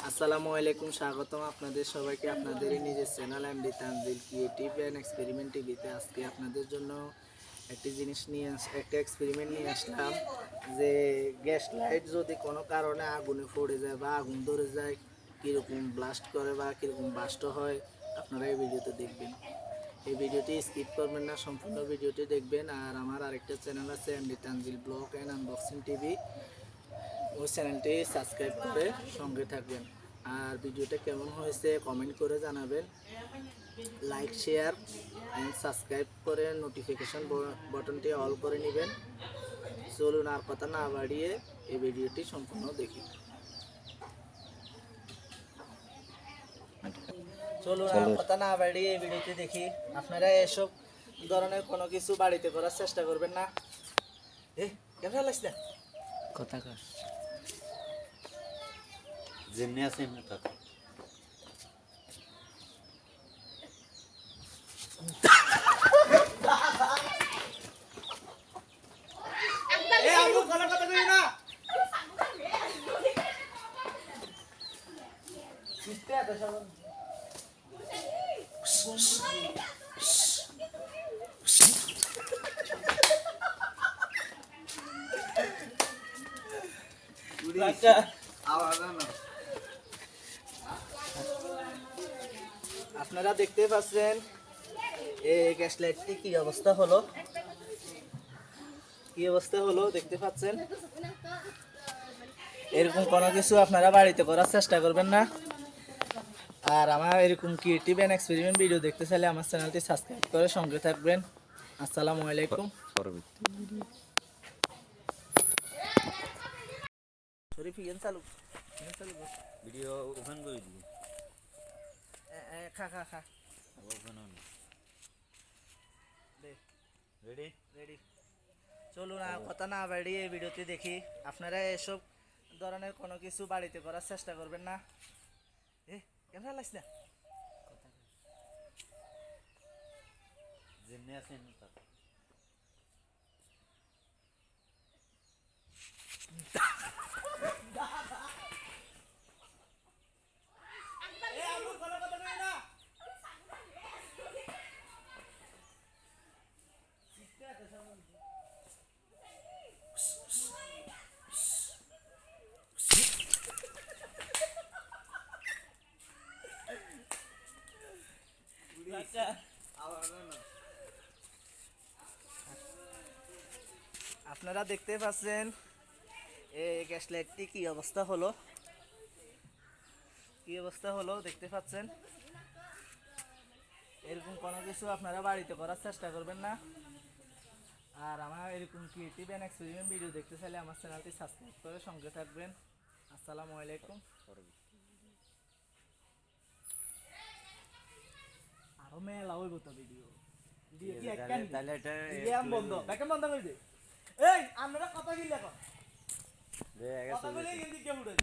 আসসালামু আলাইকুম, স্বাগতম আপনাদের সবাইকে আপনাদের নিজের channel MD Tanzil creative and experiment টিভিতে। আজকে আপনাদের জন্য একটা এক্সপেরিমেন্ট নিয়ে আসলাম যে গ্যাস লাইট যদি কোনো কারণে আগুনে পড়ে যায় বা আগুন ধরে যায় কীরকম ব্লাস্ট করে বা কীরকম বাস্ট হয় আপনারা এই ভিডিওতে দেখবেন। এই ভিডিওটি স্কিপ করবেন না, সম্পূর্ণ ভিডিওটি দেখবেন। আর আমার আরেকটা চ্যানেল আছে MD Tanzil blog and unboxing TV, ওই চ্যানেলটি সাবস্ক্রাইব করে সঙ্গে থাকবেন। আর ভিডিওটা কেমন হয়েছে কমেন্ট করে জানাবেন। লাইক, শেয়ার অ্যান্ড সাবস্ক্রাইব করে নোটিফিকেশন বাটনটি অল করে নেবেন। চলুন আর কথা না বাড়িয়ে এই ভিডিওটি সম্পূর্ণ দেখি। চলুন আর কথা না বাড়িয়ে এই ভিডিওটি দেখি। আপনারা এসব ধরনের কোনো কিছু বাড়িতে করার চেষ্টা করবেন না। কেমন লাগছে কথা কর যেমনি আছে এমনি থাক। আপনারা দেখতে পাচ্ছেন এই গ্যাস লাইটটি কি অবস্থা হলো, দেখতে পাচ্ছেন। এরকম কোনো কিছু আপনারা বাড়িতে করার চেষ্টা করবেন না। আর আমার এরকম ক্রিয়েটিভ অ্যান্ড এক্সপেরিমেন্ট ভিডিও দেখতে চাইলে আমার চ্যানেলটি সাবস্ক্রাইব করে সঙ্গে থাকবেন। আসসালামু আলাইকুম। ভিডিও ওপেন করে দিবি। খা খা খা ওপেন অন দে রেডি রেডি। চলুন আর কথা না বাড়িয়ে এই ভিডিওটি দেখি। আপনারা এসব ধরনের কোনো কিছু বাড়িতে করার চেষ্টা করবেন না। কেমন লাগছে যেমনি আছে এমনি থাক। আপনারা দেখতে পাচ্ছেন এই গ্যাস লাইটটি কি অবস্থা হলো, দেখতে পাচ্ছেন। এরকম কোনো কিছু আপনারা বাড়িতে করার চেষ্টা করবেন না। আর আমার এরকম ক্রিয়েটিভ অ্যান্ড এক্সপেরিমেন্ট ভিডিও দেখতে চাইলে আমার চ্যানেলটি সাবস্ক্রাইব করে সঙ্গে থাকবেন। আসসালামু আলাইকুম। আরো মেলা হইব তো ভিডিও কি একখান তাহলে এটা বন্ধ বন্ধ করে দে। এই আমরা কথা কি লেখো কথা বলে কিন্তু কেউ উঠে